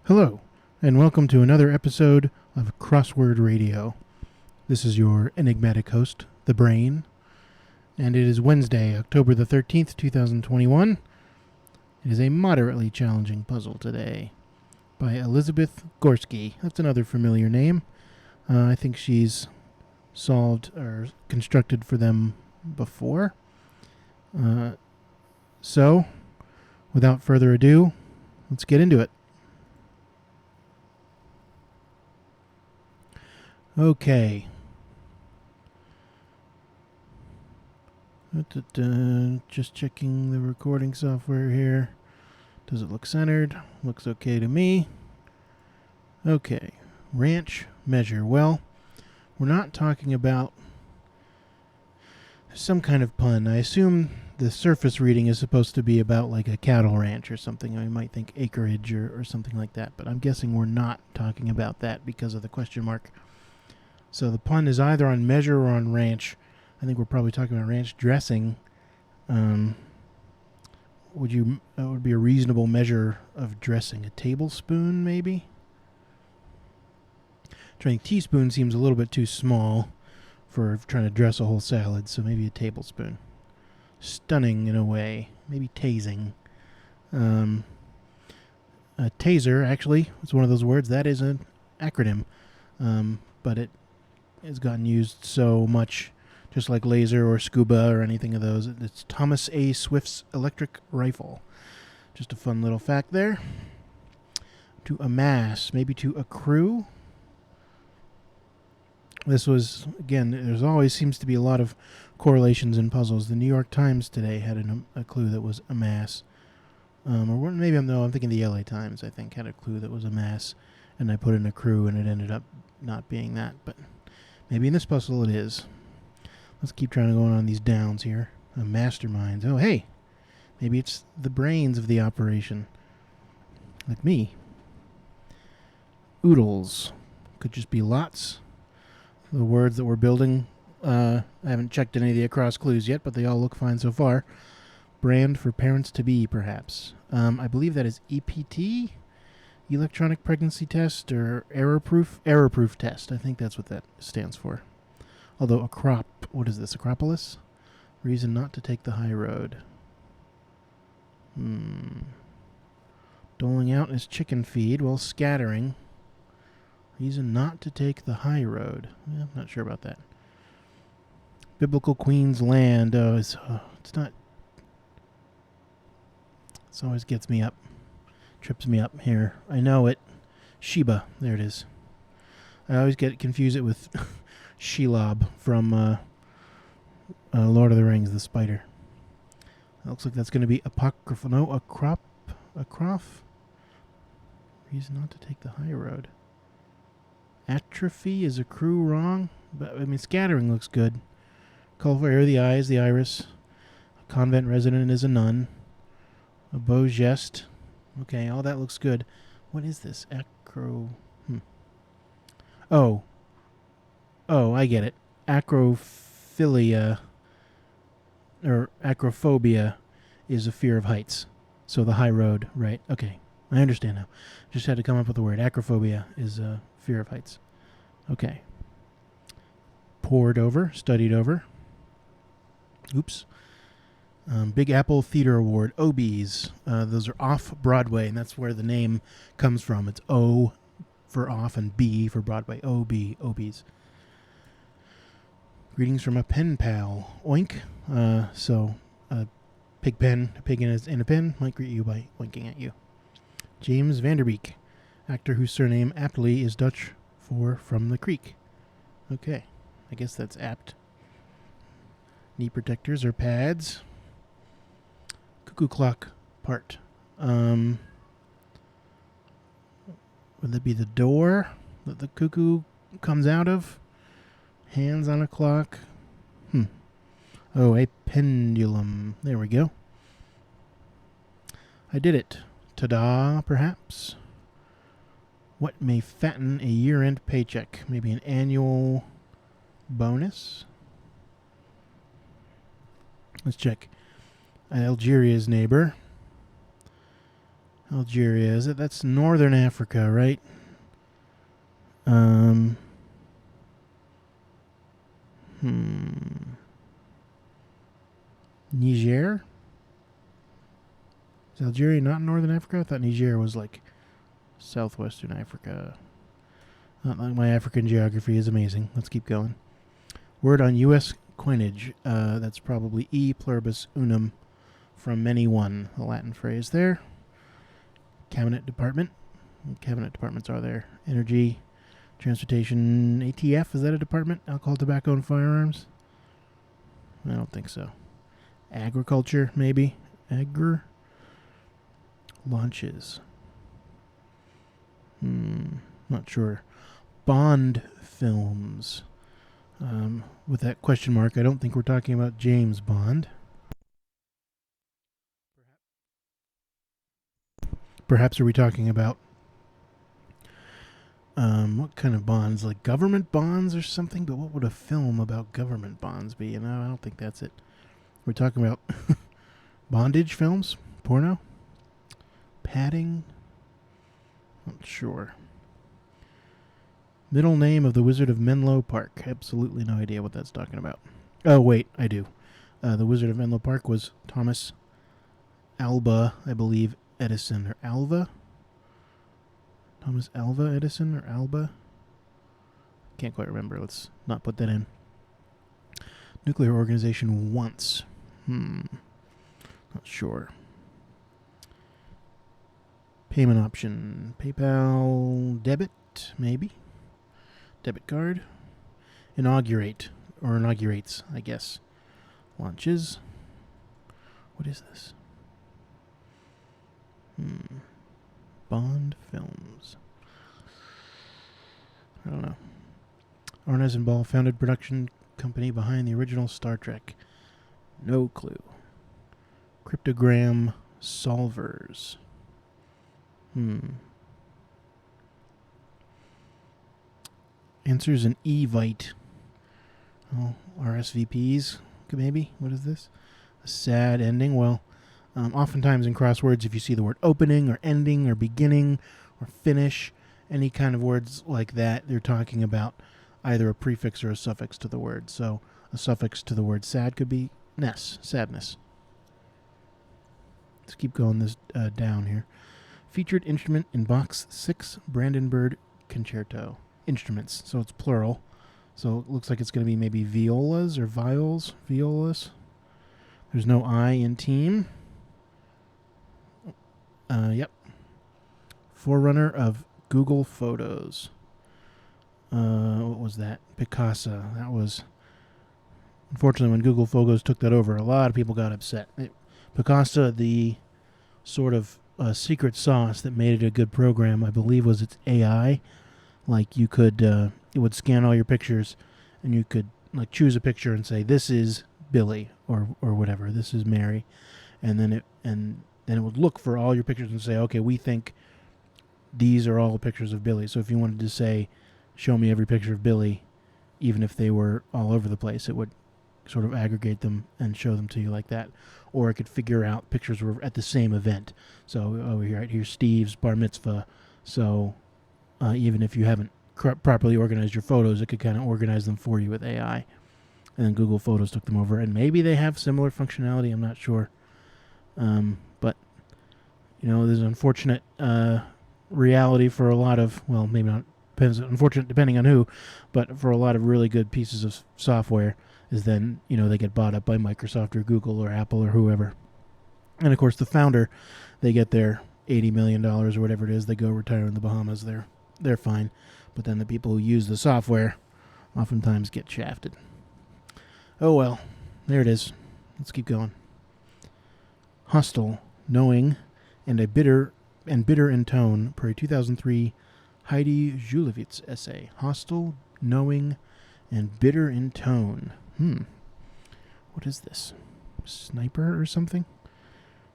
Hello, and welcome to another episode of Crossword Radio. This is your enigmatic host, The Brain, and it is Wednesday, October the 13th, 2021. It is a moderately challenging puzzle today by Elizabeth Gorski. That's another familiar name. I think she's solved or constructed for them before. So, without further ado, let's get into it. Okay. Just checking the recording software here. Does it look centered? Looks okay to me. Okay. Ranch measure. Well, we're not talking about some kind of pun. I assume the surface reading is supposed to be about like a cattle ranch or something. I might think acreage or something like that, but I'm guessing we're not talking about that because of the question mark. So the pun is either on measure or on ranch. I think we're probably talking about ranch dressing. Would be a reasonable measure of dressing? A tablespoon, maybe? Trying teaspoon seems a little bit too small for trying to dress a whole salad, so maybe a tablespoon. Stunning in a way, maybe tasing. A taser, actually, is one of those words. That is an acronym, but it has gotten used so much, just like laser or scuba or anything of those. It's Thomas A. Swift's electric rifle. Just a fun little fact there. To amass, maybe to accrue. This was, again, there's always seems to be a lot of correlations in puzzles. The New York Times today had a clue that was amass. Or maybe I'm thinking the LA Times, I think, had a clue that was amass. And I put in accrue and it ended up not being that, but maybe in this puzzle it is. Let's keep trying to go on these downs here. Masterminds. Oh, hey. Maybe it's the brains of the operation. Like me. Oodles. Could just be lots. The words that we're building. I haven't checked any of the across clues yet, but they all look fine so far. Brand for parents-to-be, perhaps. I believe that is EPT? Electronic pregnancy test or error-proof test. I think that's what that stands for. Although what is this, Acropolis? Reason not to take the high road. Doling out his chicken feed while scattering. Reason not to take the high road. I'm not sure about that. Biblical Queen's Land. It's not. This always gets me up. Trips me up here. I know it. Sheba. There it is. I always confuse it with Shelob from Lord of the Rings, the spider. That looks like that's going to be apocryphal. No, acroph? Reason not to take the high road. Atrophy, is accrue wrong? But I mean, scattering looks good. Colorful air, the eyes, the iris. A convent resident is a nun. A beau geste. Okay, all that looks good. What is this? Oh, I get it. Acrophilia or acrophobia is a fear of heights. So the high road, right? Okay, I understand now. Just had to come up with the word. Acrophobia is a fear of heights. Okay. Pored over, studied over. Oops. Big Apple Theater Award, OBs. Those are off-Broadway, and that's where the name comes from. It's O for off and B for Broadway. OBs. Greetings from a pen pal. Oink. So, a pig in a pen might greet you by winking at you. James Vanderbeek, actor whose surname aptly is Dutch for from the creek. Okay, I guess that's apt. Knee protectors or pads. Cuckoo clock part. Would that be the door that the cuckoo comes out of? Hands on a clock. Oh, a pendulum. There we go. I did it. Ta-da, perhaps. What may fatten a year-end paycheck? Maybe an annual bonus? Let's check. Algeria's neighbor. Algeria, is it? That's northern Africa, right? Um. Niger? Is Algeria not in northern Africa? I thought Niger was like southwestern Africa. Not like my African geography is amazing. Let's keep going. Word on U.S. coinage. That's probably E pluribus unum from many one. The Latin phrase there. Cabinet department. What cabinet departments are there? Energy, transportation, ATF. Is that a department? Alcohol, tobacco, and firearms? I don't think so. Agriculture, maybe. Launches. Not sure. Bond films. With that question mark, I don't think we're talking about James Bond. Perhaps are we talking about what kind of bonds? Like government bonds or something? But what would a film about government bonds be? You know, I don't think that's it. We're talking about bondage films? Porno? Padding? Not sure. Middle name of the Wizard of Menlo Park. Absolutely no idea what that's talking about. Oh, wait, I do. The Wizard of Menlo Park was Thomas Alva, I believe, Edison, or Alva? Thomas Alva Edison, or Alba? Can't quite remember. Let's not put that in. Nuclear organization once. Not sure. Payment option. PayPal debit, maybe. Debit card. Inaugurate. Or inaugurates, I guess. Launches. What is this? Bond films. I don't know. Arnaz and Ball founded production company behind the original Star Trek. No clue. Cryptogram solvers. Answers an Evite. Oh, RSVPs, maybe? What is this? A sad ending? Well, oftentimes in crosswords, if you see the word opening or ending or beginning or finish, any kind of words like that, they're talking about either a prefix or a suffix to the word. So a suffix to the word sad could be ness, sadness. Let's keep going this down here. Featured instrument in box 6, Brandenburg Concerto. Instruments, so it's plural. So it looks like it's going to be maybe violas or violas. There's no I in team. Yep. Forerunner of Google Photos. What was that? Picasa. That was... Unfortunately, when Google Photos took that over, a lot of people got upset. Picasa, the sort of secret sauce that made it a good program, I believe, was its AI. Like you could, it would scan all your pictures, and you could like choose a picture and say, "This is Billy," or whatever. "This is Mary," and then it would look for all your pictures and say, "Okay, we think these are all pictures of Billy." So if you wanted to say, "Show me every picture of Billy," even if they were all over the place, it would sort of aggregate them and show them to you like that. Or it could figure out pictures were at the same event. So over here, right here's Steve's bar mitzvah. So even if you haven't properly organized your photos, it could kind of organize them for you with AI. And then Google Photos took them over, and maybe they have similar functionality. I'm not sure. But there's an unfortunate reality for a lot of, well, maybe not, depends, unfortunate depending on who, but for a lot of really good pieces of software is then, they get bought up by Microsoft or Google or Apple or whoever. And of course the founder, they get their $80 million or whatever it is, they go retire in the Bahamas, they're fine. But then the people who use the software oftentimes get shafted. Oh well, there it is. Let's keep going. Hostile, knowing, and bitter in tone per a 2003 Heidi Julevitz essay. Hostile, knowing, and bitter in tone. What is this? Sniper or something?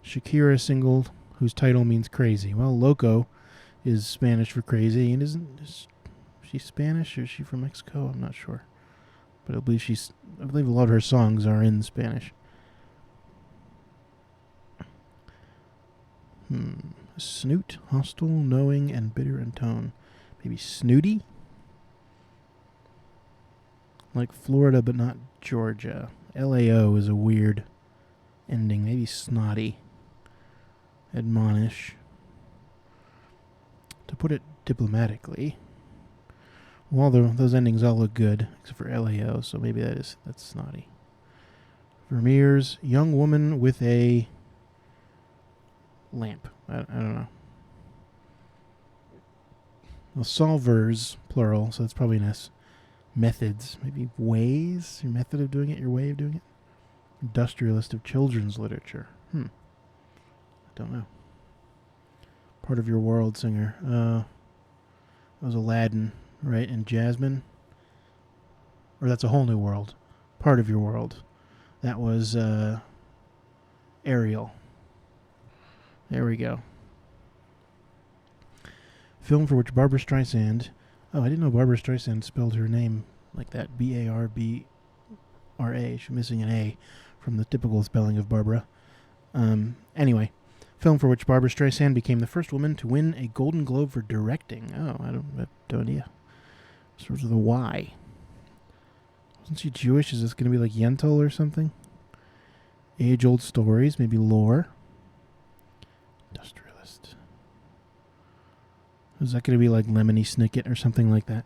Shakira single whose title means crazy. Well, loco is Spanish for crazy, and is she Spanish or is she from Mexico? I'm not sure. But I believe a lot of her songs are in Spanish. Snoot, hostile, knowing, and bitter in tone. Maybe snooty? Like Florida, but not Georgia. LAO is a weird ending. Maybe snotty. Admonish. To put it diplomatically, well, those endings all look good, except for LAO, so maybe that's snotty. Vermeer's, young woman with a lamp. I don't know. Well, solvers, plural, so that's probably an S. Methods, maybe ways, your method of doing it, your way of doing it. Industrialist of children's literature. I don't know. Part of your world singer. That was Aladdin, right? And Jasmine. Or that's a whole new world. Part of your world. That was Ariel. There we go. Film for which Barbra Streisand... Oh, I didn't know Barbra Streisand spelled her name like that. Barbra. She's missing an A from the typical spelling of Barbara. Anyway, film for which Barbra Streisand became the first woman to win a Golden Globe for directing. Oh, I have no idea. Sort of the why. Wasn't she Jewish? Is this going to be like Yentl or something? Age-old stories, maybe lore. Industrialist. Is that going to be like Lemony Snicket or something like that?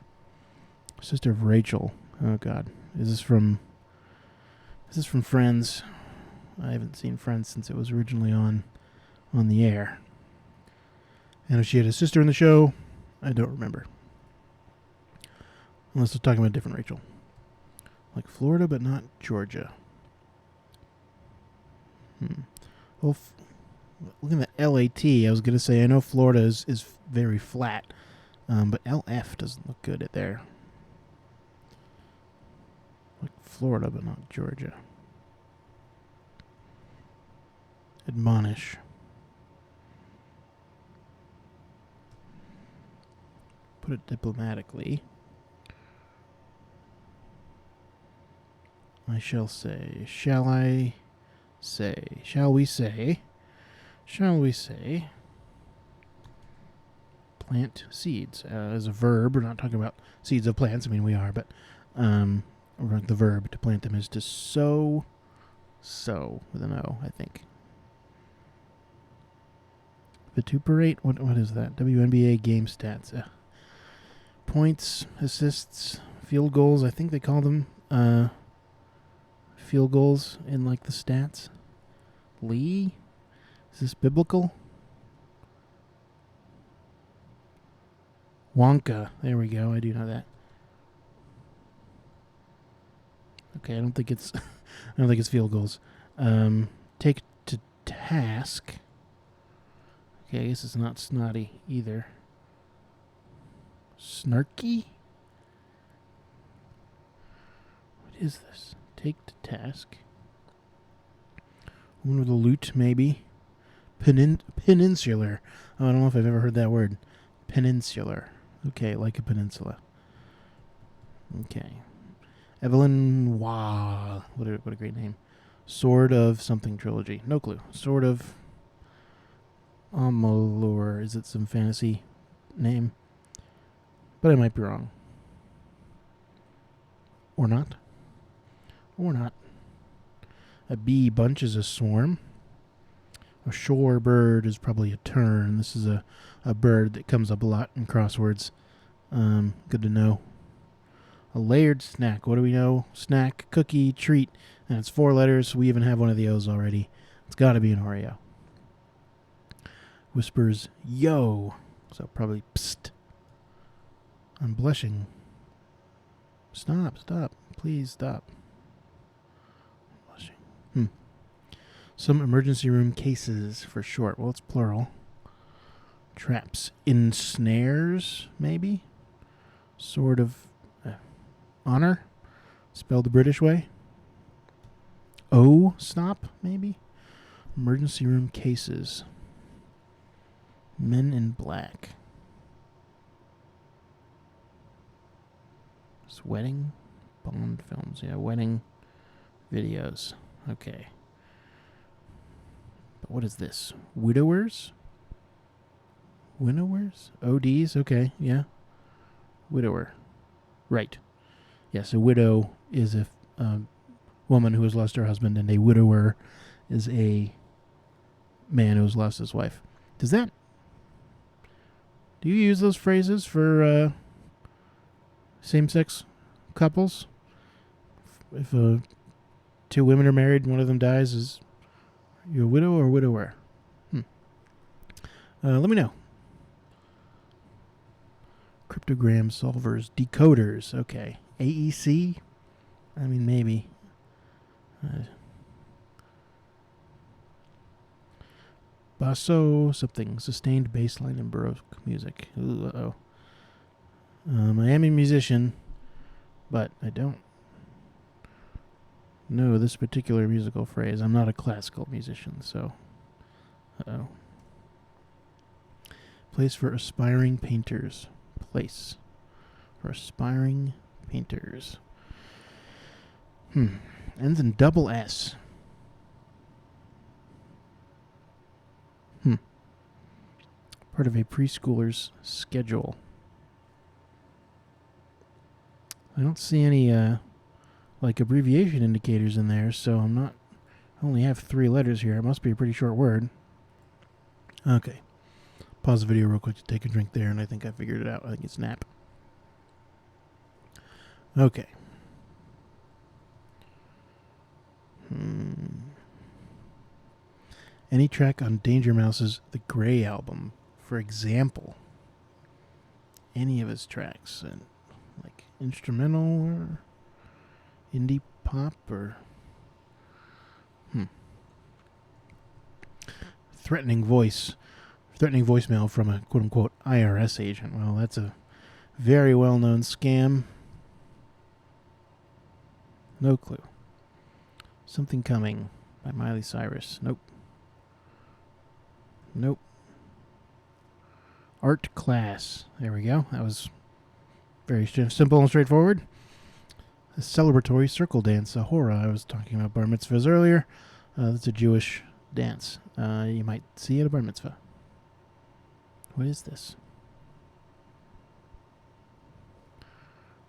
Sister of Rachel. Oh God, is this from Friends? I haven't seen Friends since it was originally on the air. And if she had a sister in the show, I don't remember. Unless they're talking about a different Rachel. Like Florida, but not Georgia. Well, looking at LAT, I was going to say, I know Florida is very flat, but LF doesn't look good at there. Like Florida, but not Georgia. Admonish. Put it diplomatically. I shall say. Shall I say? Shall we say? Shall we say? Plant seeds as a verb. We're not talking about seeds of plants. I mean, we are, but the verb to plant them is to sow. Sow with an O, I think. Vituperate. What is that? WNBA game stats. Points, assists, field goals. I think they call them field goals in like the stats. Lee? Is this biblical? Wonka. There we go. I do know that. Okay, I don't think it's field goals. Take to task. Okay, I guess it's not snotty either. Snarky? What is this? Take to task. Woman with a lute, maybe. Peninsular. Oh, I don't know if I've ever heard that word. Peninsular. Okay, like a peninsula. Okay. Evelyn Waugh. What a great name. Sword of something trilogy. No clue. Sword of Amalur. Is it some fantasy name? But I might be wrong. Or not. Or not. A bee bunch is a swarm. A shorebird is probably a tern. This is a bird that comes up a lot in crosswords. Good to know. A layered snack. What do we know? Snack, cookie, treat. And it's 4 letters. We even have one of the O's already. It's got to be an Oreo. Whispers, yo. So probably psst. I'm blushing. Stop. Please stop. I'm blushing. Some emergency room cases for short. Well, it's plural. Traps. Ensnares, maybe? Sort of honor? Spelled the British way? Oh, stop, maybe? Emergency room cases. Men in black. It's wedding? Bond films. Yeah, wedding videos. Okay. But what is this? Widowers? Winnowers? ODs? Okay, yeah. Widower. Right. Yes, a widow is a woman who has lost her husband, and a widower is a man who has lost his wife. Do you use those phrases for same-sex couples? If two women are married and one of them dies, is you a widow or widower? Let me know. Cryptogram solvers, decoders. Okay. AEC? I mean, maybe. Basso something. Sustained bass line in Baroque music. Ooh, uh-oh. I am a musician, but I don't know this particular musical phrase. I'm not a classical musician, so... Uh-oh. Place for aspiring painters. Place for aspiring painters. Ends in double S. Part of a preschooler's schedule. I don't see any abbreviation indicators in there, so I only have 3 letters here. It must be a pretty short word. Okay. Pause the video real quick to take a drink there, and I think I figured it out. I think it's nap. Okay. Any track on Danger Mouse's The Grey album, for example. Any of his tracks, like instrumental or indie pop or threatening voicemail from a quote-unquote IRS agent. Well, that's a very well-known scam. No clue. Something Coming by Miley Cyrus. Nope. Art Class. There we go. That was very simple and straightforward. A celebratory circle dance, a hora. I was talking about bar mitzvahs earlier. That's a Jewish dance. You might see it at a bar mitzvah. What is this?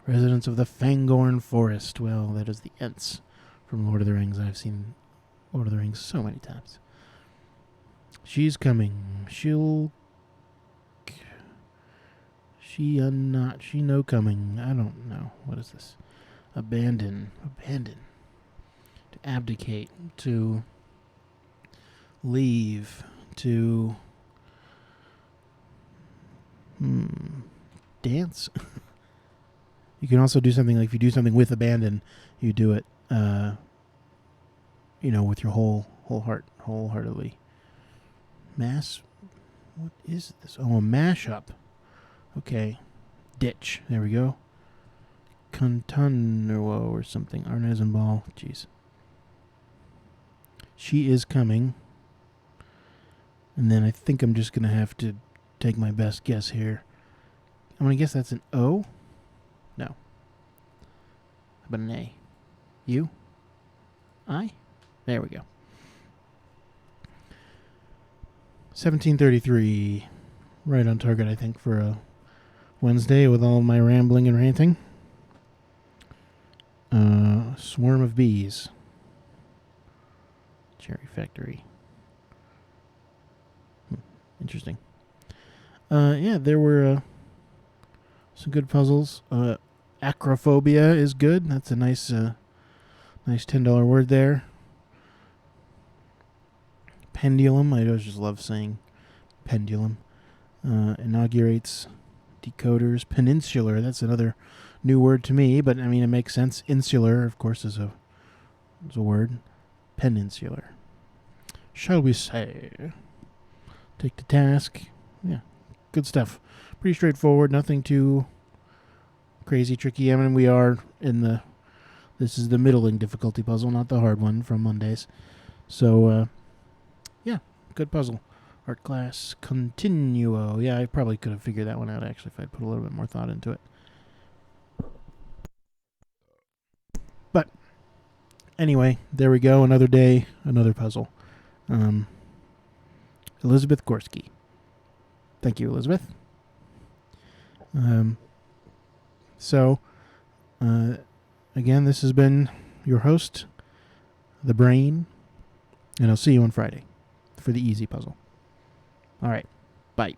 Residents of the Fangorn Forest. Well, that is the Ents from Lord of the Rings. I've seen Lord of the Rings so many times. She's coming. She no coming. I don't know. What is this? Abandon. To abdicate. To leave. To dance. You can also do something like if you do something with abandon, you do it with your whole heart, wholeheartedly. What is this? Oh, a mashup. Okay. Ditch. There we go. Contunnerwo or something. Arnezen Ball. Jeez. She is coming. And then I think I'm just going to have to take my best guess here. I'm going to guess that's an O. No. How about an A? U? I? There we go. 17:33. Right on target, I think, for a Wednesday with all my rambling and ranting. Swarm of Bees. Cherry Factory. Interesting. There were some good puzzles. Acrophobia is good. That's a nice $10 word there. Pendulum. I always just love saying pendulum. Inaugurates. Decoders. Peninsular. That's another new word to me, but I mean it makes sense. Insular, of course, is a word. Peninsular. Shall we say? Take to task. Yeah, good stuff. Pretty straightforward. Nothing too crazy, tricky. I mean, we are in this is the middling difficulty puzzle, not the hard one from Mondays. So, good puzzle. Art class continuo. Yeah, I probably could have figured that one out, actually, if I'd put a little bit more thought into it. But, anyway, there we go. Another day, another puzzle. Elizabeth Gorski. Thank you, Elizabeth. So, again, this has been your host, The Brain, and I'll see you on Friday for the easy puzzle. All right. Bye.